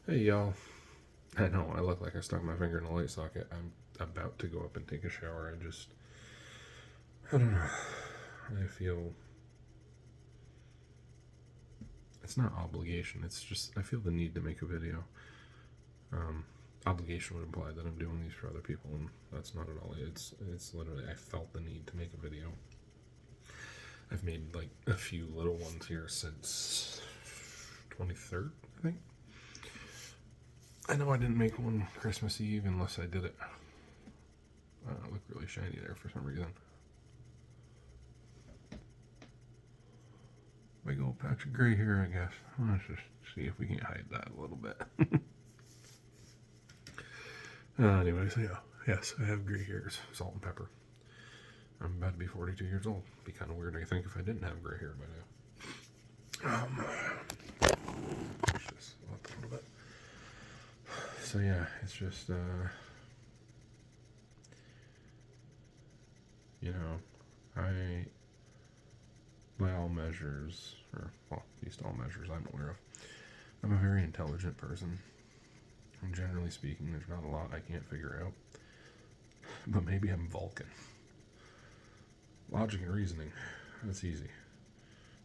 Hey y'all. I know I look like I stuck my finger in a light socket. I'm about to go up and take a shower. I don't know. I feel it's not obligation. It's just I feel the need to make a video. Um, Obligation would imply that I'm doing these for other people, and that's not at all. It's literally I felt the need to make a video. I've made like a few little ones here since 23rd, I think. I know I didn't make one Christmas Eve unless I did it. I look really shiny there for some reason. Big old patch of gray here, I guess. Let's just see if we can hide that a little bit. Anyways, yeah. Yes, I have gray hairs. Salt and pepper. I'm about to be 42 years old. Be kind of weird, I think, if I didn't have gray hair by now. Let's just up a little bit. So yeah, it's just, you know, I, by all measures, or, well, at least all measures I'm aware of, I'm a very intelligent person. And generally speaking, there's not a lot I can't figure out. But maybe I'm Vulcan. Logic and reasoning, that's easy.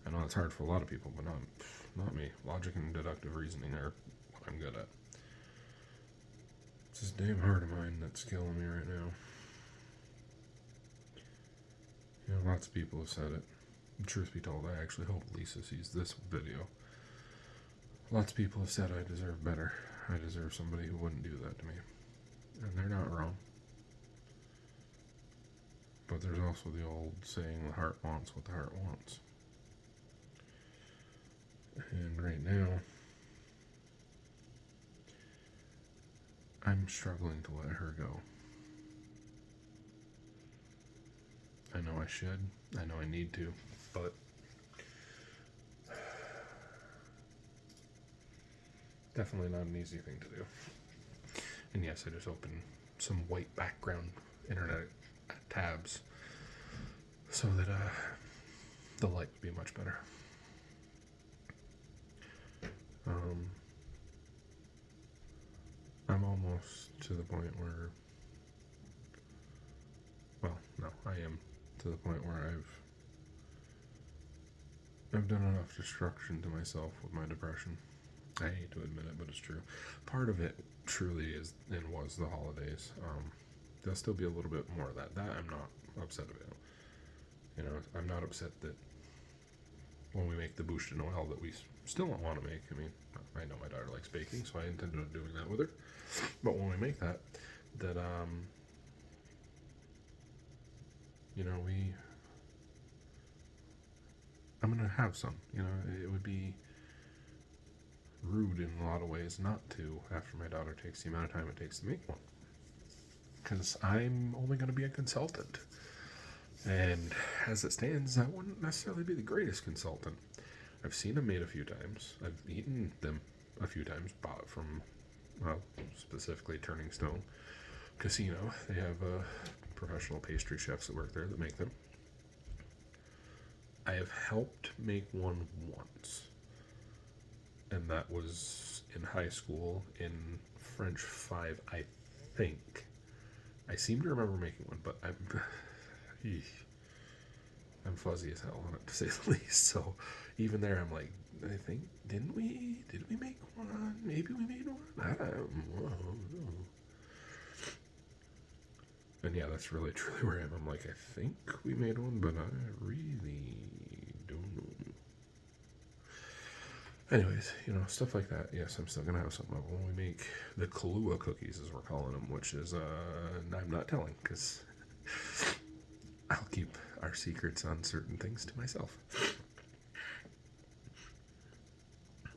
I know it's hard for a lot of people, but not me. Logic and deductive reasoning are what I'm good at. It's this damn heart of mine that's killing me right now. You know, lots of people have said it. And truth be told, I actually hope Lisa sees this video. Lots of people have said I deserve better. I deserve somebody who wouldn't do that to me. And they're not wrong. But there's also the old saying, the heart wants what the heart wants. And right now, I'm struggling to let her go. I know I should. I know I need to. But definitely not an easy thing to do. And yes, I just opened some white background internet tabs so that the light would be much better. I'm almost to the point where, well, no, I am to the point where I've done enough destruction to myself with my depression. I hate to admit it, but it's true. Part of it truly is and was the holidays. There'll still be a little bit more of that. That I'm not upset about. You know, I'm not upset that when we make the bouche de Noël that we still don't want to make. I mean, I know my daughter likes baking, so I intended on doing that with her. But when we make that, you know, I'm gonna have some. You know, it would be rude in a lot of ways not to after my daughter takes the amount of time it takes to make one. Because I'm only going to be a consultant. And as it stands, I wouldn't necessarily be the greatest consultant. I've seen them made a few times. I've eaten them a few times, bought from, well, specifically Turning Stone Casino. They have professional pastry chefs that work there that make them. I have helped make one once. And that was in high school in French 5, I think. I seem to remember making one, but I'm fuzzy as hell on it, to say the least. So even there, I'm like, I think did we make one? Maybe we made one. I don't know. And yeah, that's really truly where I am. I'm like, I think we made one, but I really don't know. Anyways, you know, stuff like that. Yes, I'm still gonna have something up when we make the Kahlua cookies, as we're calling them, which is I'm not telling because I'll keep our secrets on certain things to myself.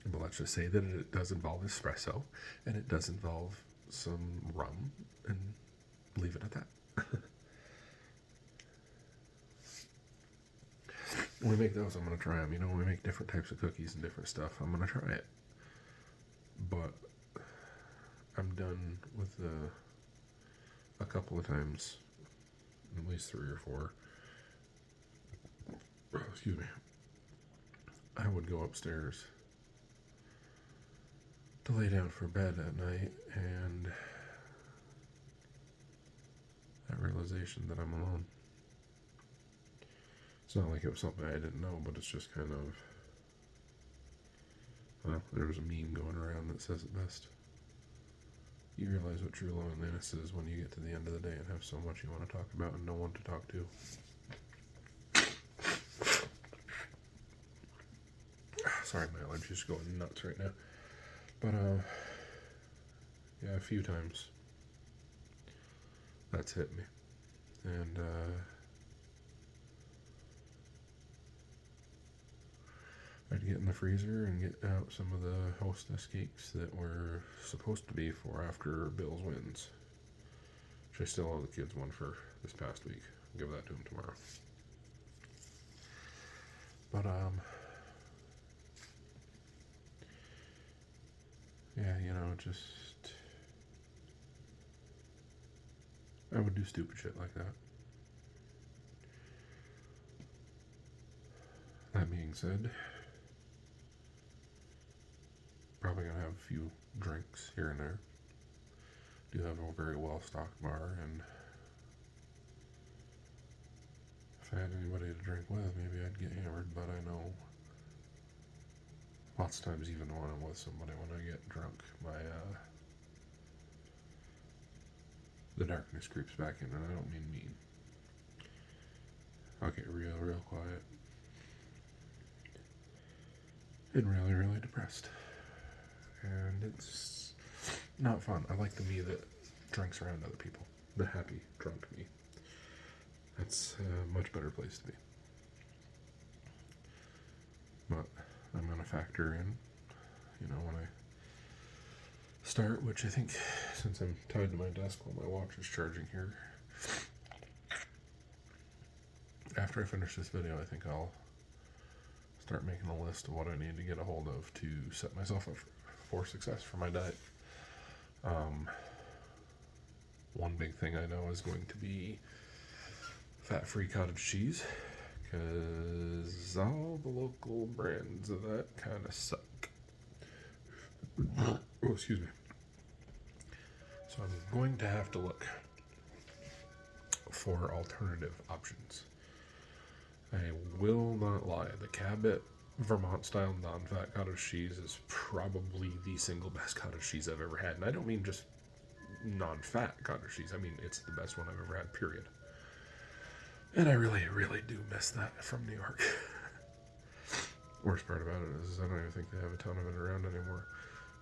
But let's just say that it does involve espresso, and it does involve some rum, and leave it at that. When we make those, I'm going to try them. You know, when we make different types of cookies and different stuff, I'm going to try it. But I'm done with a couple of times, at least 3 or 4. Excuse me. I would go upstairs to lay down for bed at night, and that realization that I'm alone. It's not like it was something I didn't know, but it's just kind of, well, there was a meme going around that says it best. You realize what true loneliness is when you get to the end of the day and have so much you want to talk about and no one to talk to. Sorry, my allergies are going nuts right now. But, yeah, a few times that's hit me. And, I'd get in the freezer and get out some of the Hostess cakes that were supposed to be for after Bill's wins. Which I still owe the kids one for this past week. I'll give that to them tomorrow. But, yeah, just, I would do stupid shit like that. That being said, probably gonna have a few drinks here and there. Do have a very well-stocked bar, and if I had anybody to drink with, maybe I'd get hammered, but I know lots of times, even when I'm with somebody, when I get drunk, the darkness creeps back in, and I don't mean mean. I'll get real quiet. And really depressed. And it's not fun. I like the me that drinks around other people. The happy, drunk me. That's a much better place to be. But I'm going to factor in, when I start, which I think, since I'm tied to my desk while my watch is charging here, after I finish this video, I think I'll start making a list of what I need to get a hold of to set myself up for success for my diet. One big thing I know is going to be fat-free cottage cheese, because all the local brands of that kind of suck. Oh, excuse me. So I'm going to have to look for alternative options. I will not lie, the Cabot Vermont-style non-fat cottage cheese is probably the single best cottage cheese I've ever had. And I don't mean just non-fat cottage cheese. I mean, it's the best one I've ever had, period. And I really do miss that from New York. Worst part about it is I don't even think they have a ton of it around anymore.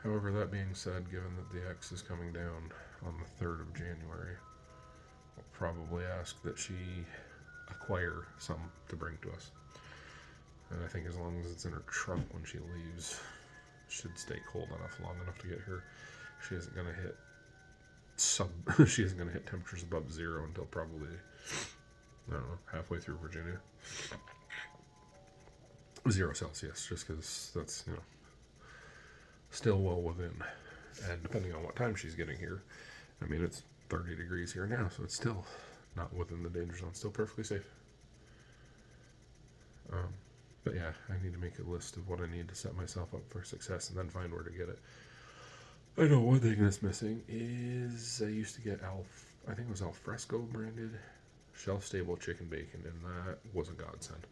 However, that being said, given that the X is coming down on the 3rd of January, I'll probably ask that she acquire some to bring to us. And I think as long as it's in her trunk when she leaves, it should stay cold enough, long enough to get her. She isn't going to hit she isn't going to hit temperatures above 0 until probably, I don't know, halfway through Virginia. 0 Celsius, just because that's, still well within. And depending on what time she's getting here, I mean, it's 30 degrees here now, so it's still not within the danger zone, still perfectly safe. But yeah, I need to make a list of what I need to set myself up for success and then find where to get it. I know one thing that's missing is I used to get I think it was Alfresco branded shelf-stable chicken bacon, and that was a godsend.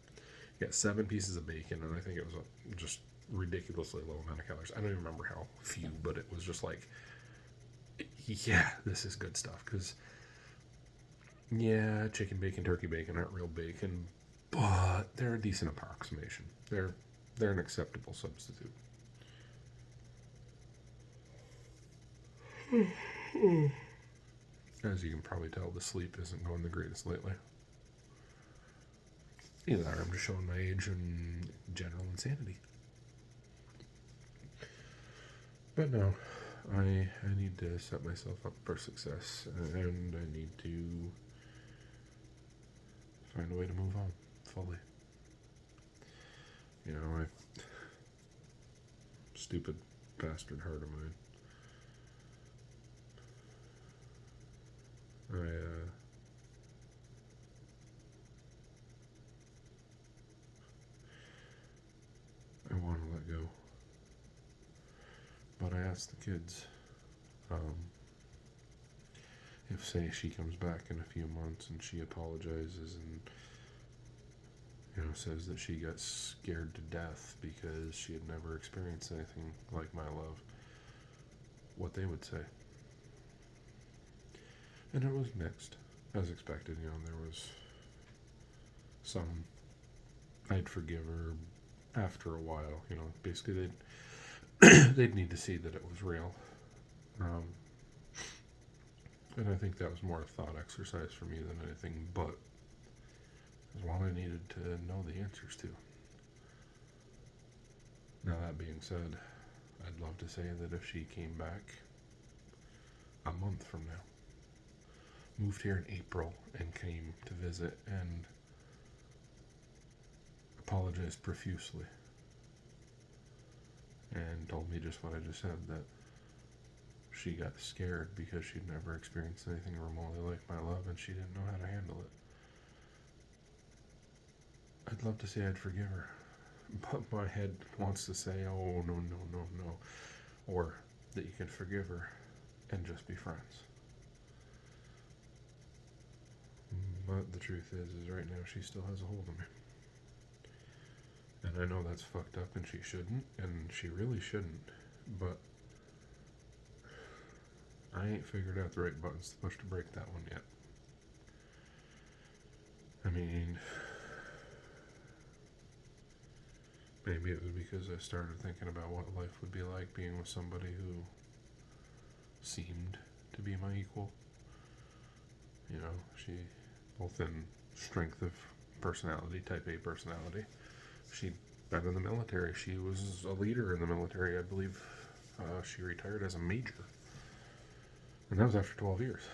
You got 7 pieces of bacon, and I think it was just ridiculously low amount of calories. I don't even remember how few, but it was just like, yeah, this is good stuff. Because, yeah, chicken bacon, turkey bacon aren't real bacon, but they're a decent approximation. They're an acceptable substitute. As you can probably tell, the sleep isn't going the greatest lately. Either that or I'm just showing my age and general insanity. But no, I need to set myself up for success, and I need to find a way to move on fully. Stupid bastard heart of mine. I want to let go, but I ask the kids if, say, she comes back in a few months and she apologizes and, says that she got scared to death because she had never experienced anything like my love, what they would say. And it was mixed, as expected. There was some I'd forgive her after a while. Basically they'd need to see that it was real. And I think that was more a thought exercise for me than anything, but it was one I needed to know the answers to. Now, that being said, I'd love to say that if she came back a month from now, moved here in April and came to visit and apologized profusely and told me just what I just said, that she got scared because she'd never experienced anything remotely like my love and she didn't know how to handle it. I'd love to say I'd forgive her, but my head wants to say, oh, no, or that you can forgive her and just be friends. But the truth is right now she still has a hold of me. And I know that's fucked up and she shouldn't, and she really shouldn't, but I ain't figured out the right buttons to push to break that one yet. I mean, maybe it was because I started thinking about what life would be like being with somebody who seemed to be my equal. She, both in strength of personality, type A personality, she'd been in the military. She was a leader in the military. I believe she retired as a major. And that was after 12 years.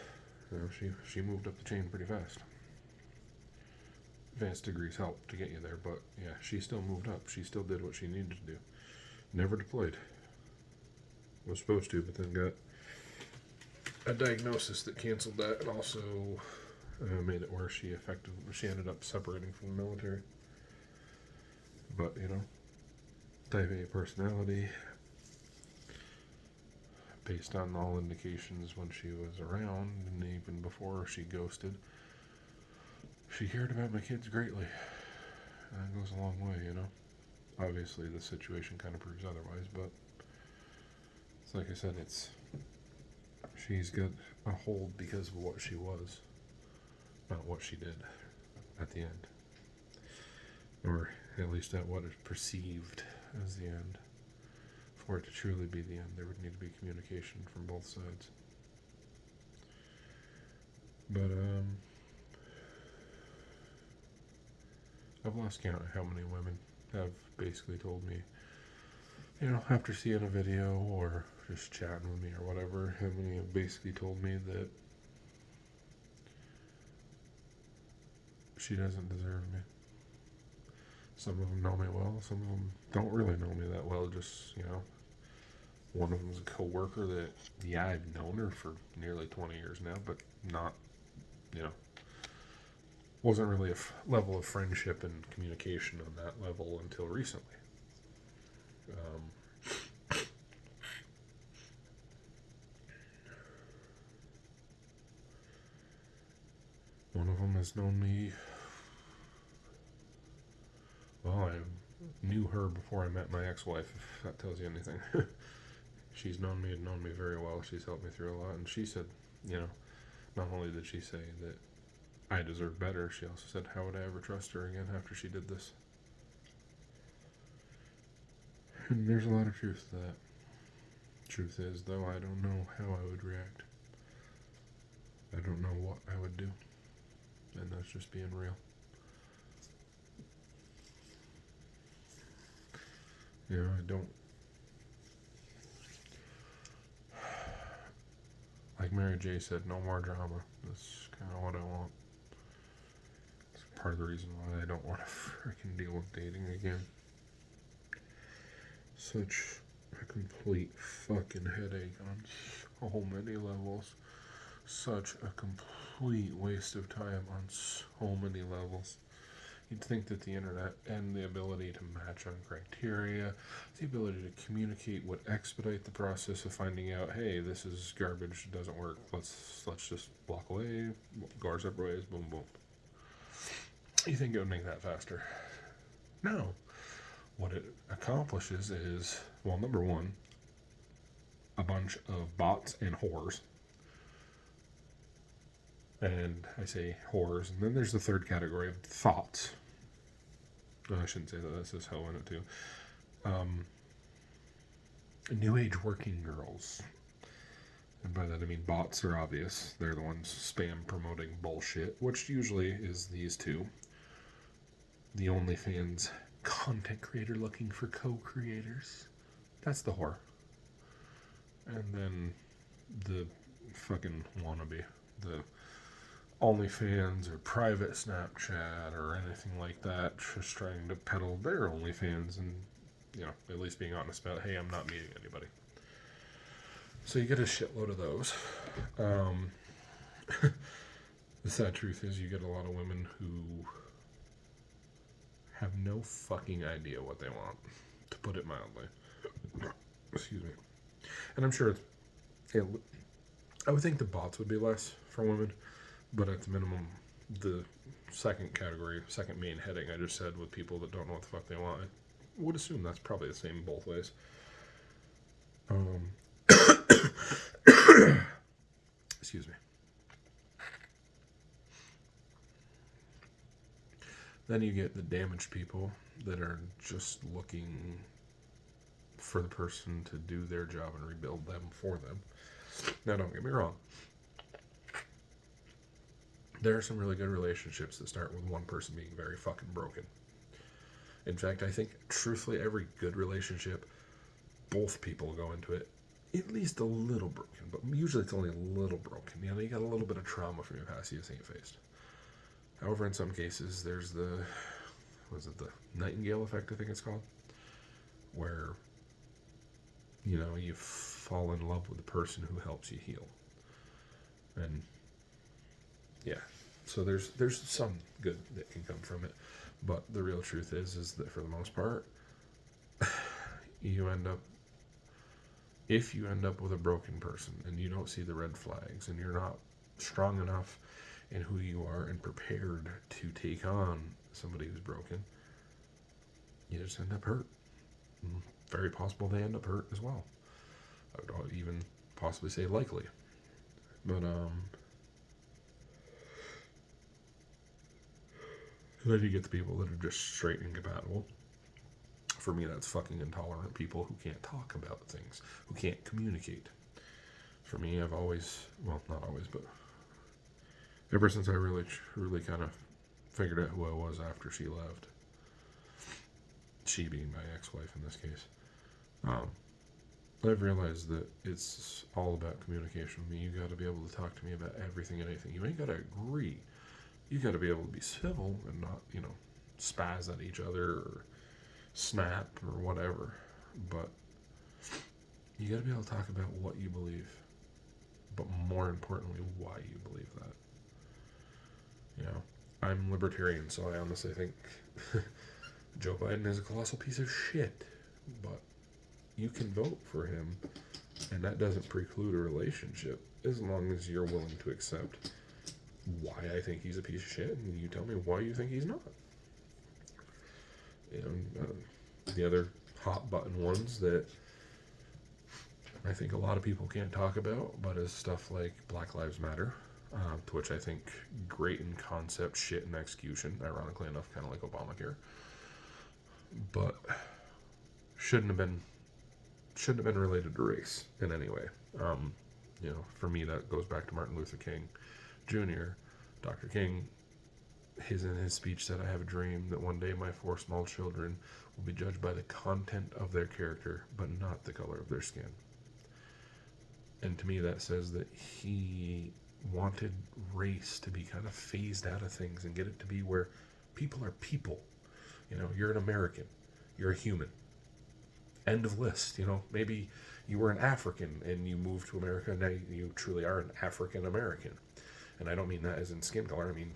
She moved up the chain pretty fast. Advanced degrees help to get you there, but yeah, she still moved up. She still did what she needed to do. Never deployed. Was supposed to, but then got a diagnosis that canceled that, and also made it where she ended up separating from the military. But, type A personality, based on all indications when she was around, and even before she ghosted, she cared about my kids greatly. And that goes a long way, Obviously, the situation kind of proves otherwise, but it's like I said, she's got a hold because of what she was, not what she did at the end. Or at least at what is perceived as the end. For it to truly be the end, there would need to be communication from both sides. But, I've lost count of how many women have basically told me, after seeing a video or just chatting with me or whatever, how many have basically told me that she doesn't deserve me. Some of them know me well, some of them don't really know me that well, just, one of them's a co-worker that, I've known her for nearly 20 years now, but not, wasn't really a level of friendship and communication on that level until recently. One of them has known me, well, I knew her before I met my ex-wife, if that tells you anything. She's known me very well. She's helped me through a lot, and she said, not only did she say that I deserve better, she also said, how would I ever trust her again after she did this? And there's a lot of truth to that. Truth is, though, I don't know how I would react. I don't know what I would do. And that's just being real. I don't... Like Mary J said, no more drama. That's kind of what I want. It's part of the reason why I don't want to freaking deal with dating again. Such a complete fucking headache on so many levels. Such a complete waste of time on so many levels. You'd think that the internet and the ability to match on criteria, the ability to communicate would expedite the process of finding out, hey, this is garbage, it doesn't work. Let's just walk away, go our separate ways, boom, boom. You think it would make that faster? No. What it accomplishes is, well, number one, a bunch of bots and whores. And I say whores, and then there's the third category of thoughts. No, I shouldn't say that. This is hell in it too. New age working girls. And by that I mean bots are obvious. They're the ones spam promoting bullshit, which usually is these two. The OnlyFans content creator looking for co-creators. That's the whore. And then the fucking wannabe. The OnlyFans or private Snapchat or anything like that, just trying to peddle their OnlyFans and, at least being honest about, hey, I'm not meeting anybody. So you get a shitload of those. The sad truth is you get a lot of women who have no fucking idea what they want, to put it mildly. Excuse me. And I'm sure I would think the bots would be less for women, but at the minimum, the second category, second main heading I just said with people that don't know what the fuck they want, I would assume that's probably the same both ways. Excuse me. Then you get the damaged people that are just looking for the person to do their job and rebuild them for them. Now, don't get me wrong. There are some really good relationships that start with one person being very fucking broken. In fact, I think, truthfully, every good relationship, both people go into it at least a little broken, but usually it's only a little broken. You got a little bit of trauma from your past you just ain't faced. However, in some cases, there's the Nightingale effect, I think it's called, where, you fall in love with the person who helps you heal. And yeah, so there's some good that can come from it, but the real truth is that for the most part, if you end up with a broken person and you don't see the red flags and you're not strong enough in who you are and prepared to take on somebody who's broken, you just end up hurt. Very possible they end up hurt as well. I would even possibly say likely. But then you get the people that are just straight incompatible. For me, that's fucking intolerant people who can't talk about things, who can't communicate. For me, I've always, well, not always, but ever since I really, truly kind of figured out who I was after she left, she being my ex-wife in this case, I've realized that it's all about communication with me. You got to be able to talk to me about everything and anything. You ain't got to agree. You got to be able to be civil and not, spaz at each other or snap or whatever. But you got to be able to talk about what you believe, but more importantly, why you believe that. I'm libertarian, so I honestly think Joe Biden is a colossal piece of shit, but you can vote for him, and that doesn't preclude a relationship as long as you're willing to accept why I think he's a piece of shit, and you tell me why you think he's not. The other hot button ones that I think a lot of people can't talk about, but is stuff like Black Lives Matter, to which I think great in concept, shit in execution, ironically enough, kind of like Obamacare, but shouldn't have been related to race in any way. For me, that goes back to Martin Luther King Jr. Dr. King, in his speech said, "I have a dream that one day my 4 small children will be judged by the content of their character, but not the color of their skin." And to me, that says that he wanted race to be kind of phased out of things and get it to be where people are people. You're an American. You're a human. End of list. Maybe you were an African and you moved to America, and now you truly are an African American. And I don't mean that as in skin color. I mean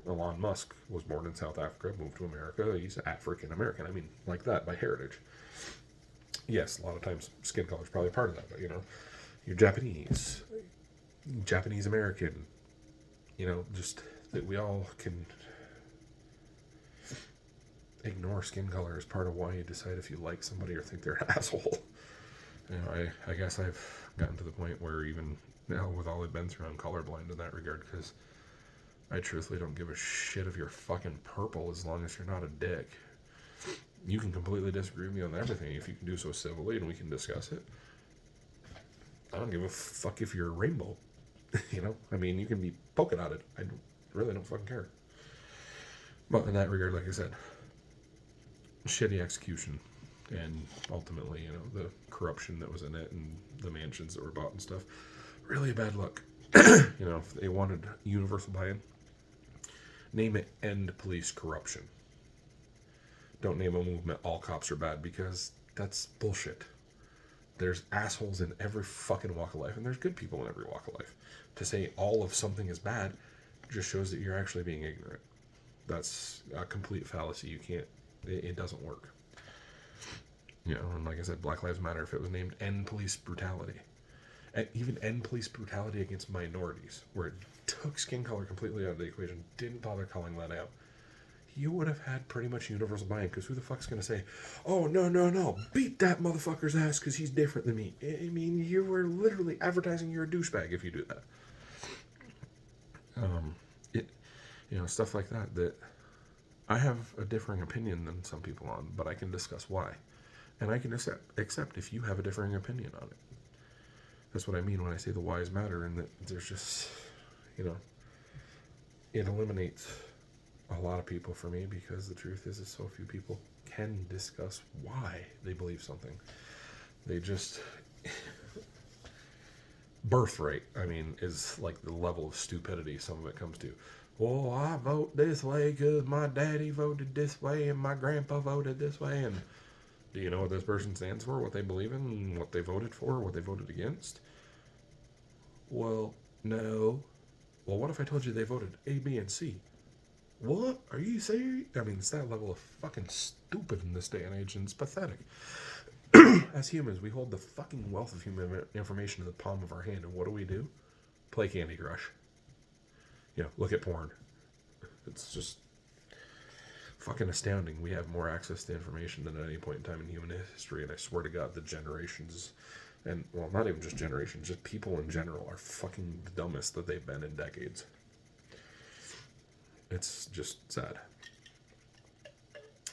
Elon Musk was born in South Africa, moved to America. He's African American. I mean, like that by heritage. Yes, a lot of times skin color is probably part of that, but you're Japanese American. Just that we all can ignore skin color as part of why you decide if you like somebody or think they're an asshole. I guess I've gotten to the point where even now, with all I've been through, I'm colorblind in that regard, because I truthfully don't give a shit if you're fucking purple as long as you're not a dick. You can completely disagree with me on everything if you can do so civilly and we can discuss it. I don't give a fuck if you're a rainbow. I mean, you can be polka dotted. Really don't fucking care. But in that regard, like I said, shitty execution. And ultimately, the corruption that was in it and the mansions that were bought and stuff. Really bad luck. If they wanted universal buy-in, name it End Police Corruption. Don't name a movement All Cops Are Bad, because that's bullshit. There's assholes in every fucking walk of life, and there's good people in every walk of life. To say all of something is bad just shows that you're actually being ignorant. That's a complete fallacy. You can't, it doesn't work. And like I said, Black Lives Matter, if it was named End Police Brutality. And even End Police Brutality against minorities, where it took skin color completely out of the equation, didn't bother calling that out, you would have had pretty much universal buy-in, because who the fuck's going to say, oh, no, beat that motherfucker's ass because he's different than me? I mean, you were literally advertising you're a douchebag if you do that. Stuff like that I have a differing opinion than some people on, but I can discuss why. And I can accept if you have a differing opinion on it. That's what I mean when I say the whys matter, and that there's just, it eliminates a lot of people for me, because the truth is so few people can discuss why they believe something. They just... birthright, is like the level of stupidity some of it comes to. Well, I vote this way because my daddy voted this way and my grandpa voted this way. And do you know what this person stands for, what they believe in, what they voted for, what they voted against? Well, no. Well, what if I told you they voted A, B, and C? What? Are you serious? It's that level of fucking stupid in this day and age, and it's pathetic. As humans, we hold the fucking wealth of human information in the palm of our hand, and what do? Play Candy Crush. Look at porn. It's just fucking astounding. We have more access to information than at any point in time in human history, and I swear to God, the generations, and, well, not even just generations, just people in general are fucking the dumbest that they've been in decades. It's just sad.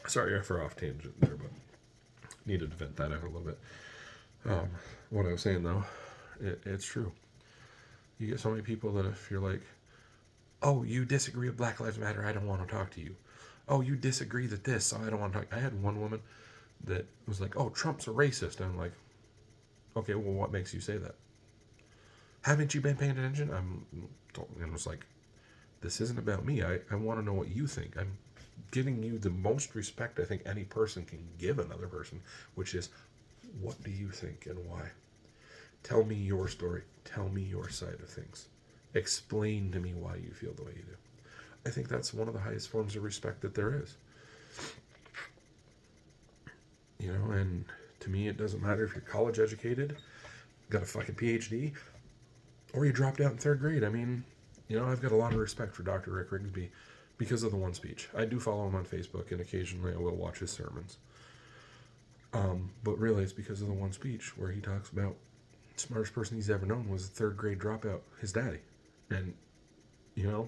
Sorry for off tangent there, but needed to vent that out a little bit. What I was saying, though, it's true. You get so many people that if you're like, oh, you disagree with Black Lives Matter, I don't want to talk to you. Oh, you disagree that this, so I don't want to talk. I had one woman that was like, oh, Trump's a racist. And I'm like, okay, well, what makes you say that? Haven't you been paying attention? And I was like, this isn't about me. I want to know what you think. I'm giving you the most respect I think any person can give another person, which is, what do you think and why? Tell me your story. Tell me your side of things. Explain to me why you feel the way you do. I think that's one of the highest forms of respect that there is. And to me, it doesn't matter if you're college educated, got a fucking PhD, or you dropped out in third grade. I've got a lot of respect for Dr. Rick Rigsby because of the one speech. I do follow him on Facebook, and occasionally I will watch his sermons. But really, it's because of the one speech where he talks about the smartest person he's ever known was a third grade dropout, his daddy. And, a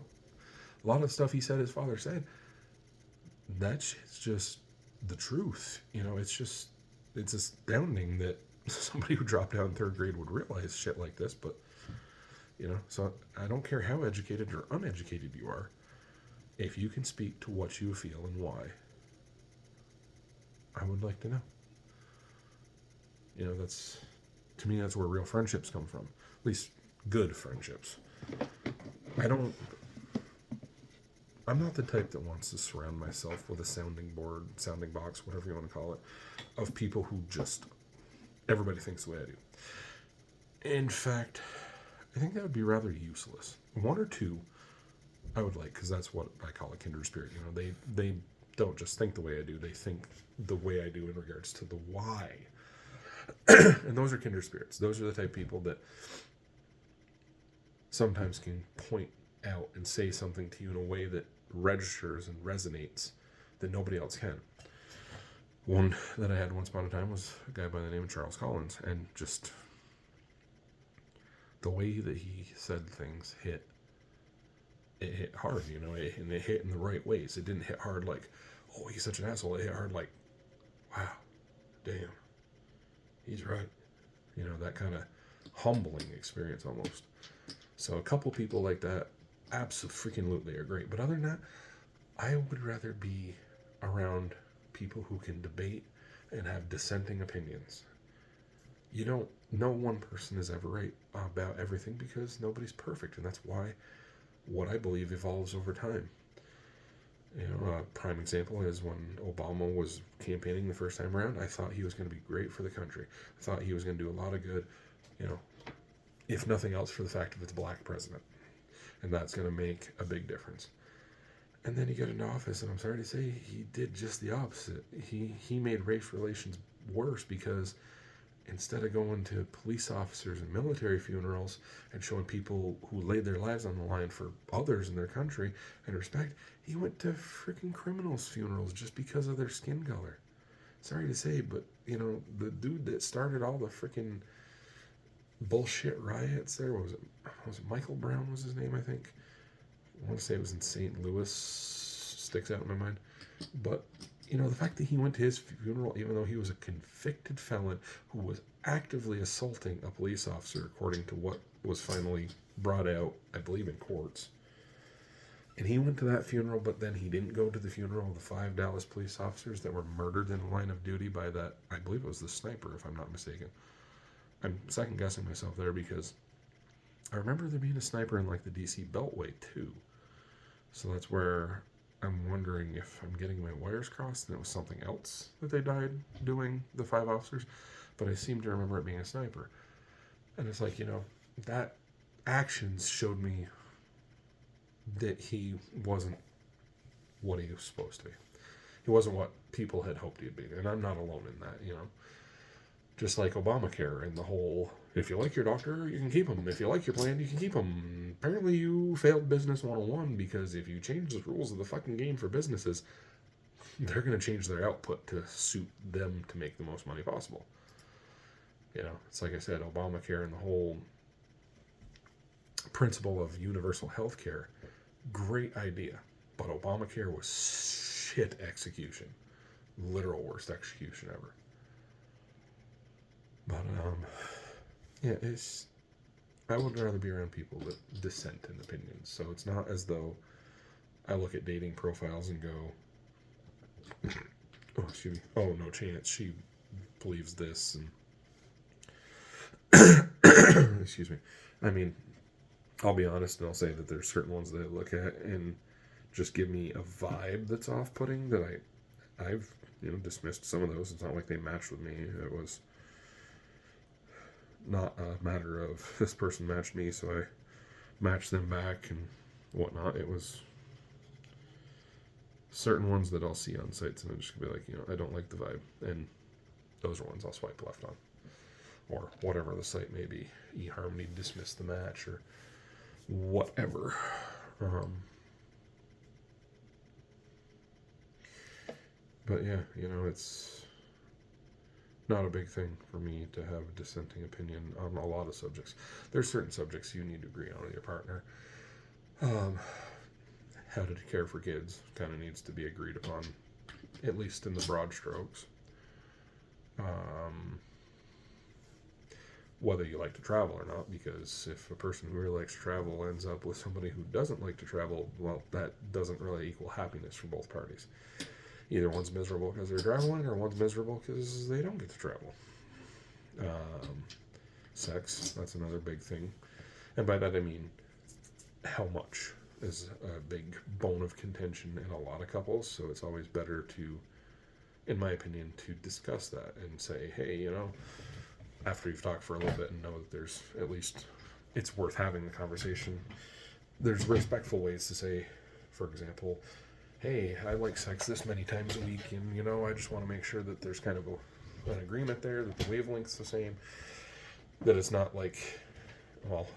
lot of stuff he said his father said, that shit's just the truth. It's astounding that somebody who dropped out in third grade would realize shit like this, but, so I don't care how educated or uneducated you are, if you can speak to what you feel and why, I would like to know. To me, that's where real friendships come from. At least good friendships. I'm not the type that wants to surround myself with a sounding board, sounding box, whatever you want to call it, of people who just, everybody thinks the way I do. In fact, I think that would be rather useless. One or two I would like, because that's what I call a kindred spirit. You know, they don't just think the way I do; they think the way I do in regards to the why. And those are kindred spirits. Those are the type of people that sometimes can point out and say something to you in a way that registers and resonates that nobody else can. One that I had once upon a time was a guy by the name of Charles Collins, and just the way that he said things hit hard, you know, and it hit in the right ways. It didn't hit hard like, oh, he's such an asshole. It hit hard like, wow, damn, he's right. You know, that kind of humbling experience almost. So a couple people like that absolutely are great. But other than that, I would rather be around people who can debate and have dissenting opinions. You don't, no one person is ever right about everything because nobody's perfect. And that's why what I believe evolves over time. You know, a prime example is when Obama was campaigning the first time around. I thought he was going to be great for the country. I thought he was going to do a lot of good, you know, if nothing else for the fact of it's a black president. And that's going to make a big difference. And then he got into office, and I'm sorry to say, he did just the opposite. He made race relations worse because instead of going to police officers and military funerals and showing people who laid their lives on the line for others in their country and respect, he went to freaking criminals' funerals just because of their skin color. Sorry to say, but, you know, the dude that started all the freaking bullshit riots there, what was it Michael Brown was his name, I think? I want to say it was in St. Louis, sticks out in my mind. But, you know, the fact that he went to his funeral, even though he was a convicted felon who was actively assaulting a police officer, according to what was finally brought out, I believe, in courts. And he went to that funeral, but then he didn't go to the funeral of the 5 Dallas police officers that were murdered in the line of duty by that, I believe it was the sniper, if I'm not mistaken. I'm second guessing myself there because I remember there being a sniper in like the DC Beltway too. So that's where I'm wondering if I'm getting my wires crossed and it was something else that they died doing, the 5 officers. But I seem to remember it being a sniper. And it's like, you know, that actions showed me that he wasn't what he was supposed to be. He wasn't what people had hoped he'd be. And I'm not alone in that, you know. Just like Obamacare and the whole, if you like your doctor, you can keep him. If you like your plan, you can keep him. Apparently you failed Business 101 because if you change the rules of the fucking game for businesses, they're going to change their output to suit them to make the most money possible. You know, it's like I said, Obamacare and the whole principle of universal health care, great idea. But Obamacare was shit execution. Literal worst execution ever. But, yeah, I would rather be around people that dissent in opinions. So it's not as though I look at dating profiles and go, oh, excuse me, oh, no chance, she believes this, and excuse me. I mean, I'll be honest and I'll say that there's certain ones that I look at and just give me a vibe that's off-putting that I've, you know, dismissed some of those. It's not like they matched with me. It was not a matter of this person matched me, so I matched them back and whatnot. It was certain ones that I'll see on sites and I'm just gonna be like, you know, I don't like the vibe, and those are ones I'll swipe left on, or whatever the site may be. eHarmony dismissed the match or whatever. But yeah, you know, it's not a big thing for me to have a dissenting opinion on a lot of subjects. There's certain subjects you need to agree on with your partner. How to care for kids kind of needs to be agreed upon, at least in the broad strokes. Whether you like to travel or not, because if a person who really likes to travel ends up with somebody who doesn't like to travel, well, that doesn't really equal happiness for both parties. Either one's miserable because they're traveling, or one's miserable because they don't get to travel. Sex, that's another big thing. And by that I mean how much is a big bone of contention in a lot of couples. So it's always better to, in my opinion, to discuss that and say, hey, you know, after you've talked for a little bit and know that there's at least, it's worth having the conversation. there's respectful ways to say, for example, hey, I like sex this many times a week, and I just want to make sure that there's kind of an agreement there, that the wavelength's the same, that it's not like, well,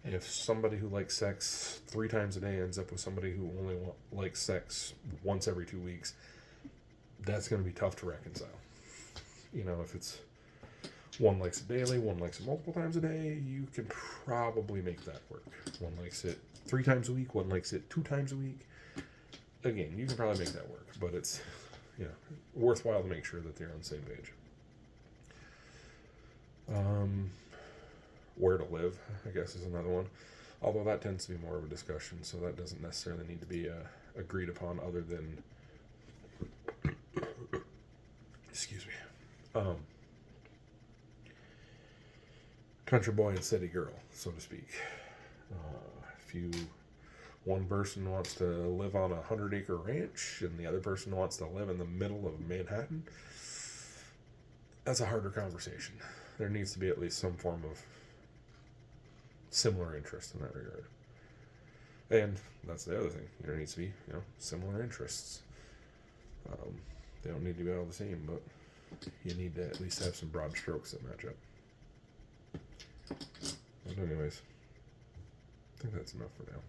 if somebody who likes sex 3 times a day ends up with somebody who only likes sex once every 2 weeks, that's going to be tough to reconcile. If it's one likes it daily, one likes it multiple times a day, you can probably make that work. One likes it 3 times a week, one likes it 2 times a week. Again, you can probably make that work, but it's worthwhile to make sure that they're on the same page. Where to live, I guess, is another one. Although that tends to be more of a discussion, so that doesn't necessarily need to be agreed upon other than... Excuse me. Country boy and city girl, so to speak. If one person wants to live on a 100-acre ranch and the other person wants to live in the middle of Manhattan, that's a harder conversation. There needs to be at least some form of similar interest in that regard. And that's the other thing. There needs to be, similar interests. They don't need to be all the same, but you need to at least have some broad strokes that match up. But anyways, I think that's enough for now.